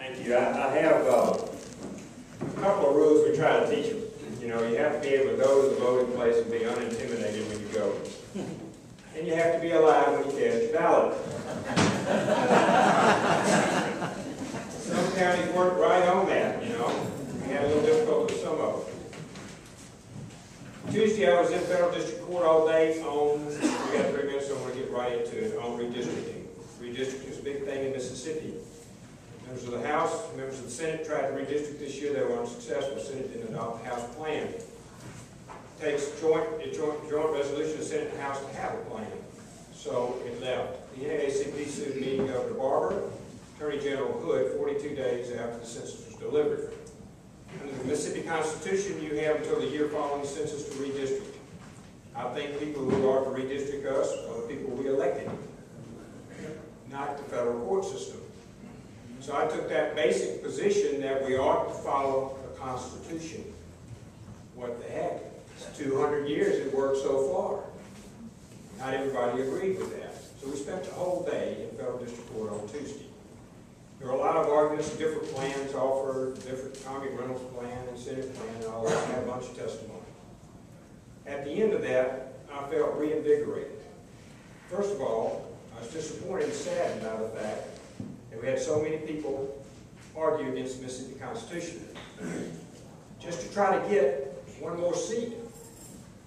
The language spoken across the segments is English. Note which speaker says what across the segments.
Speaker 1: Thank you. I have a couple of rules we try to teach them. You know, you have to be able to go to the voting place and be unintimidated when you go. And you have to be alive when you cast your ballot. Some counties work right on that, you know. We had a little difficulty with some of them. Tuesday I was in federal district court all day on, we got 3 minutes, so I'm going to get right into it, on redistricting. Redistricting is a big thing in Mississippi. Members of the House, members of the Senate tried to redistrict this year. They were unsuccessful. The Senate didn't adopt the House plan. It takes a joint resolution of the Senate and House to have a plan. So it left. The NAACP sued me, Governor Barber, Attorney General Hood, 42 days after the census was delivered. Under the Mississippi Constitution, you have until the year following the census to redistrict. I think people who are to redistrict us are the people we elected, not the federal court system. So I took that basic position that we ought to follow the Constitution. What the heck? It's 200 years it worked so far. Not everybody agreed with that. So we spent the whole day in federal district court on Tuesday. There were a lot of arguments, different plans offered, different Tommy Reynolds plan and Senate plan, and all that. I had a bunch of testimony. At the end of that, I felt reinvigorated. First of all, I was disappointed and saddened by the fact that we had so many people argue against the Mississippi Constitution. Just to try to get one more seat,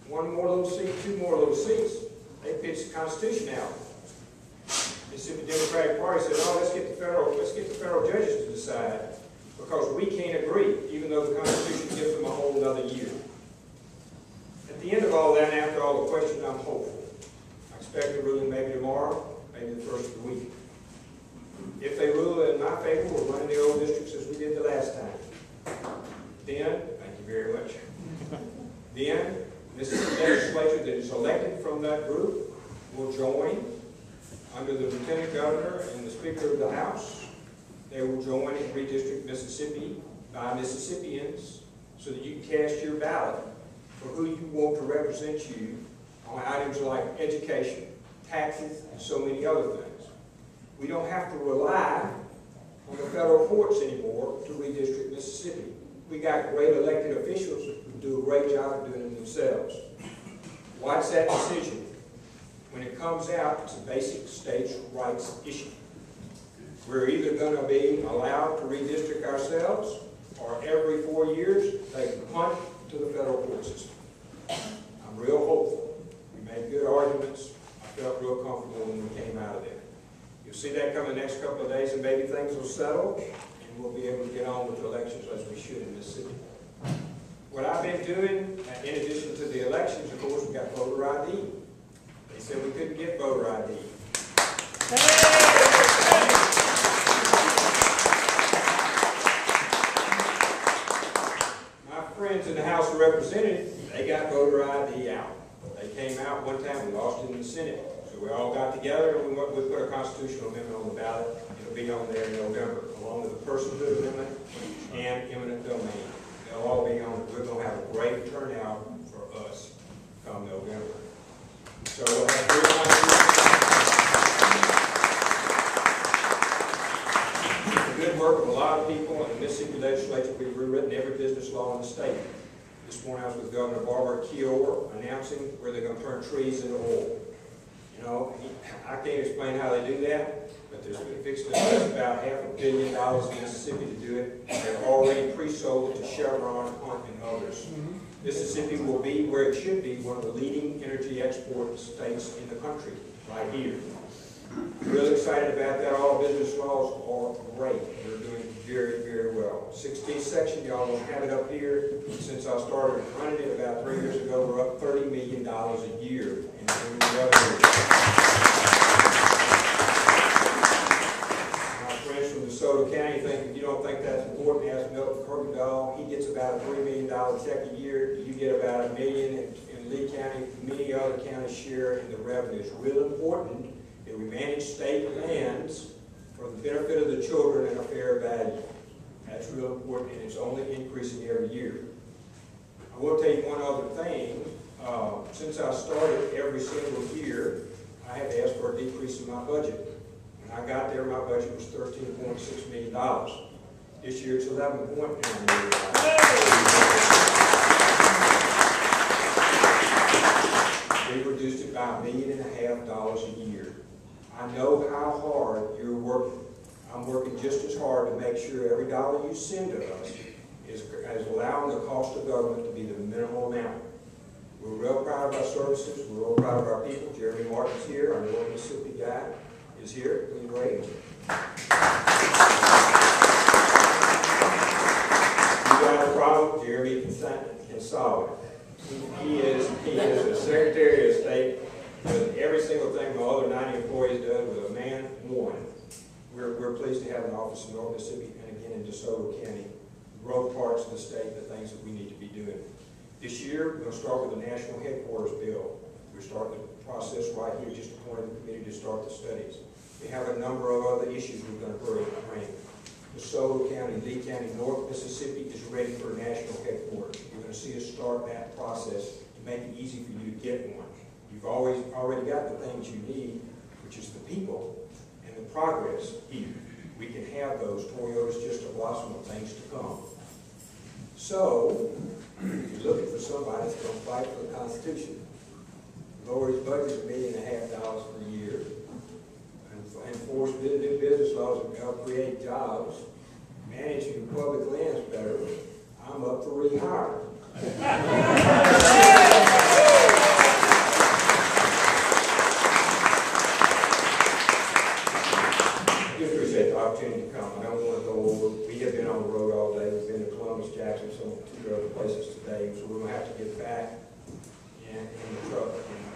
Speaker 1: one more little seat, 2 more little seats, they pitched the Constitution out. Mississippi Democratic Party said, "Oh, let's get the federal judges to decide because we can't agree, even though the Constitution gives them a whole other year." At the end of all that, after all the questions, I'm hopeful. I expect a ruling maybe tomorrow, maybe the first of the week. If they rule in my favor, we'll run in the old districts as we did the last time. Then, thank you very much. Then, Mississippi legislature that is elected from that group will join under the Lieutenant Governor and the Speaker of the House. They will join and redistrict Mississippi by Mississippians so that you can cast your ballot for who you want to represent you on items like education, taxes, and so many other things. We don't have to rely on the federal courts anymore to redistrict Mississippi. We got great elected officials who do a great job of doing it themselves. Watch that decision. When it comes out, it's a basic states' rights issue. We're either going to be allowed to redistrict ourselves, or every 4 years, take a punt to the federal court system. I'm real hopeful. We made good arguments. I felt real comfortable when we came out of there. You'll see that come in the next couple of days, and maybe things will settle, and we'll be able to get on with the elections as we should in this city. What I've been doing, in addition to the elections, of course, we've got voter ID. They said we couldn't get voter ID. My friends in the House of Representatives, they got voter ID out. They came out one time, we lost it in the Senate. So we all got together and we put a constitutional amendment on the ballot. It'll be on there in November, along with the personhood amendment and eminent domain. They'll all be on it. We're going to have a great turnout for us come November. So we'll have the good work of a lot of people in the Mississippi legislature. We've rewritten every business law in the state. This morning I was with Governor Barber at Kiowa announcing where they're going to turn trees into oil. You know, I can't explain how they do that, but there's been fixed to invest about $500 million in Mississippi to do it. They've already pre-sold it to Chevron, Hunt, and others. Mississippi will be where it should be, one of the leading energy export states in the country, right here. Really excited about that. All business laws are great. They're doing very, very well. 16th section, y'all will have it up here. Since I started running it about 3 years ago, we're up $30 million a year in revenue. My friends from DeSoto County think if you don't think that's important, ask Milton Kirkendall. He gets about a $3 million check a year. You get about $1 million in Lee County. Many other counties share in the revenue. It's real important that we manage state lands for the benefit of the children at a fair value. That's real important, and it's only increasing every year. I will tell you one other thing. Since I started every single year, I had to ask for a decrease in my budget. When I got there, my budget was $13.6 million. This year it's 11.9 million. We reduced it by $1.5 million a year. I know how hard you're working. I'm working just as hard to make sure every dollar you send to us is allowing the cost of government to be the minimal amount. We're real proud of our services. We're real proud of our people. Jeremy Martin's here. Our North Mississippi guy is here. Please wave. You got a problem, Jeremy can solve it. He is the Secretary of State. Does every single thing my other 90 employees do with a man one. We're pleased to have an office in North Mississippi and again in DeSoto County. Growth parts of the state, the things that we need to be doing. This year, we're going to start with the national headquarters bill. We're starting the process right here, just appointed the committee to start the studies. We have a number of other issues we're going to bring. DeSoto County, Lee County, North Mississippi is ready for national headquarters. You're going to see us start that process to make it easy for you to get one. You've already got the things you need, which is the people and the progress here. We can have those. Toyota's just a blossom of things to come. So, if you're looking for somebody that's going to fight for the Constitution, lower his budget $1.5 million per year, and enforce new business laws that help create jobs, manage your public lands better, I'm up for rehire. Opportunity to come. I don't want to go over. We have been on the road all day. We've been to Columbus, Jackson, some 2 other places today. So we're going to have to get back in the truck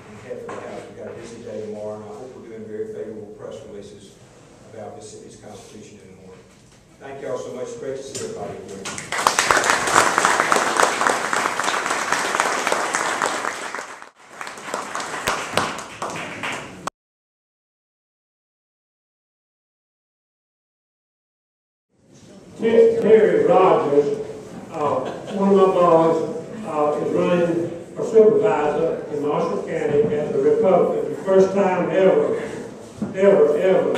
Speaker 1: and head for the house. We've got a busy day tomorrow, and I hope we're doing very favorable press releases about Mississippi's Constitution in the morning. Thank you all so much. It's great to see everybody here.
Speaker 2: Terry Rogers, one of my boys, is running for supervisor in Marshall County as a Republican. The first time ever we've had a Republican.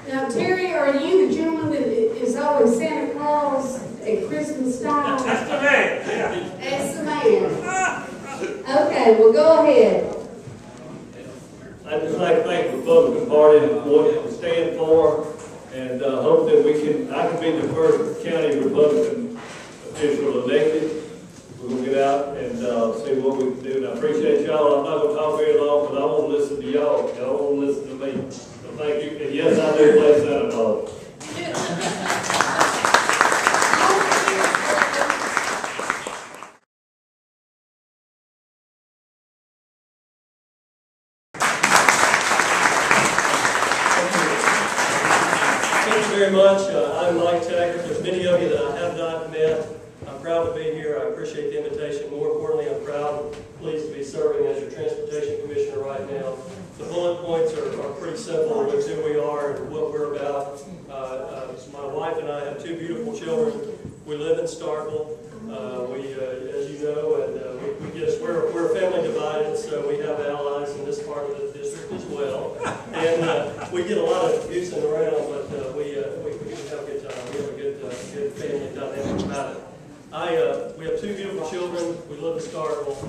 Speaker 3: Now, Terry, are you the gentleman that is always Santa Claus at Christmas time?
Speaker 2: That's the man. Yeah.
Speaker 3: That's the man. Okay, well, go ahead.
Speaker 4: I'd just like to thank the Republican Party and what we stand for, and hope that I can be the first county Republican official elected. We're going to get out and see what we can do. And I appreciate y'all. I'm not going to talk very long, but I want to listen to y'all. Y'all want to listen to me. So thank you. And yes, I do play Santa Claus. Very much. I'm Mike Tagert. There's many of you that I have not met. I'm proud to be here. I appreciate the invitation. More importantly, I'm proud and pleased to be serving as your Transportation Commissioner right now. The bullet points are pretty simple with who we are and what we're about. My wife and I have 2 beautiful children. We live in Starkville. As you know, and we're family divided, so we have allies in this part of the district as well. And we get a lot of goosing around, but we have a good time. We have a good family dynamic about it. We have 2 beautiful children. We live in Starkville.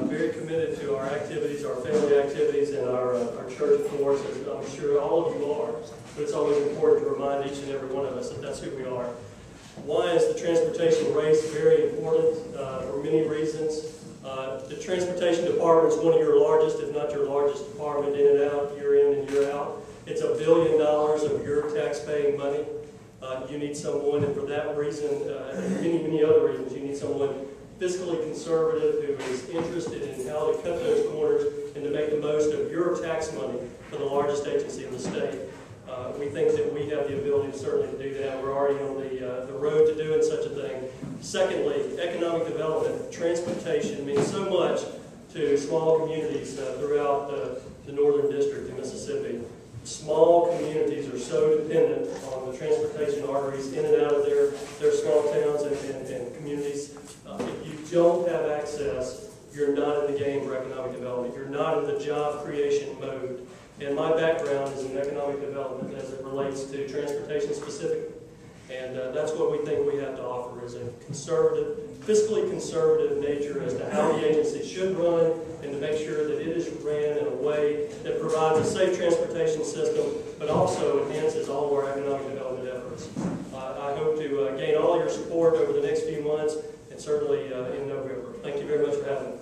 Speaker 4: Very committed to our activities, our family activities, and our church, of course, as I'm sure all of you are. But it's always important to remind each and every one of us that that's who we are. Why is the transportation race very important? For many reasons. The transportation department is one of your largest, if not your largest department, in and out, year in and year out. It's $1 billion of your tax-paying money. You need someone, and for that reason, and many other reasons, you need someone fiscally conservative who is interested in how to cut those corners and to make the most of your tax money for the largest agency in the state. We think that we have the ability certainly to do that. We're already on the road to doing such a thing. Secondly, economic development. Transportation means so much to small communities throughout the northern district of Mississippi. Small communities are so dependent on the transportation arteries in and out of their small towns and communities. If you don't have access you're not in the game for economic development. You're not in the job creation mode. And my background is in economic development as it relates to transportation specifically. And that's what we think we have to offer, is a conservative, fiscally conservative nature as to how the agency should run, and to make sure that it is ran in a way that provides a safe transportation system, but also enhances all of our economic development efforts. I hope to gain all your support over the next few months, and certainly in November. Thank you very much for having me.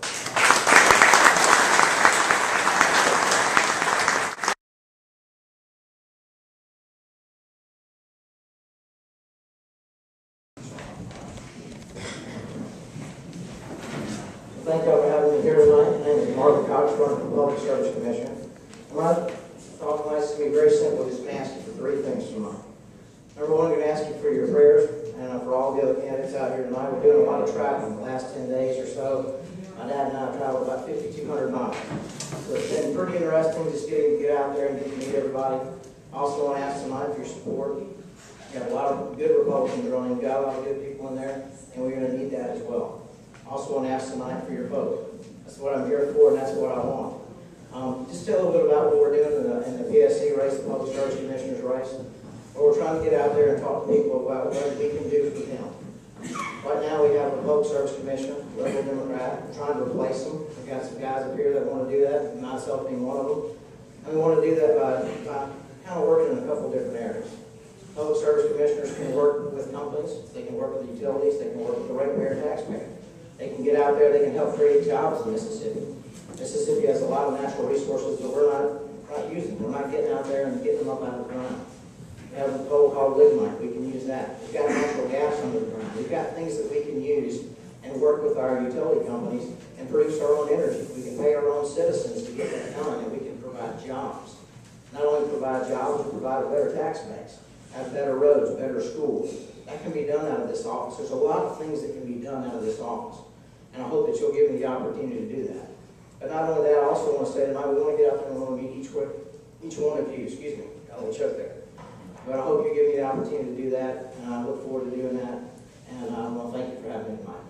Speaker 5: Thank y'all for having me here tonight. My name is Marvin from the Public Service Commission. My talk tonight is going to be very simple. Just going to ask you for three things tonight. Number one, I'm going to ask you for your prayers, and for all the other candidates out here tonight. We're doing a lot of traveling the last 10 days or so. My dad and I have traveled about 5,200 miles. So it's been pretty interesting just getting to get out there and get to meet everybody. I also want to ask tonight for your support. We have a lot of good Republicans running. We've got a lot of good people in there, and we're going to need that as well. I also want to ask tonight for your vote. That's what I'm here for, and that's what I want. Just tell a little bit about what we're doing in the PSC race, the Public Service Commissioner's race. Where we're trying to get out there and talk to people about what we can do for them. Right now we have a Public Service Commission, Liberal Democrat. We're trying to replace them. We've got some guys up here that want to do that, myself being one of them. And we want to do that by kind of working in a couple different areas. Public Service Commissioners can work with companies. They can work with utilities. They can work with the ratepayer taxpayer. They can get out there, they can help create jobs in Mississippi. Mississippi has a lot of natural resources that we're not using. We're not getting out there and getting them up out of the ground. We have a coal called lignite. We can use that. We've got natural gas under the ground. We've got things that we can use and work with our utility companies and produce our own energy. We can pay our own citizens to get that done, and we can provide jobs. Not only provide jobs, we provide a better tax base, have better roads, better schools. That can be done out of this office. There's a lot of things that can be done out of this office. And I hope that you'll give me the opportunity to do that. But not only that, I also want to say tonight, we want to get out there and we want to meet each one of you. Excuse me, got a little choke there. But I hope you give me the opportunity to do that, and I look forward to doing that. And I want to thank you for having me tonight.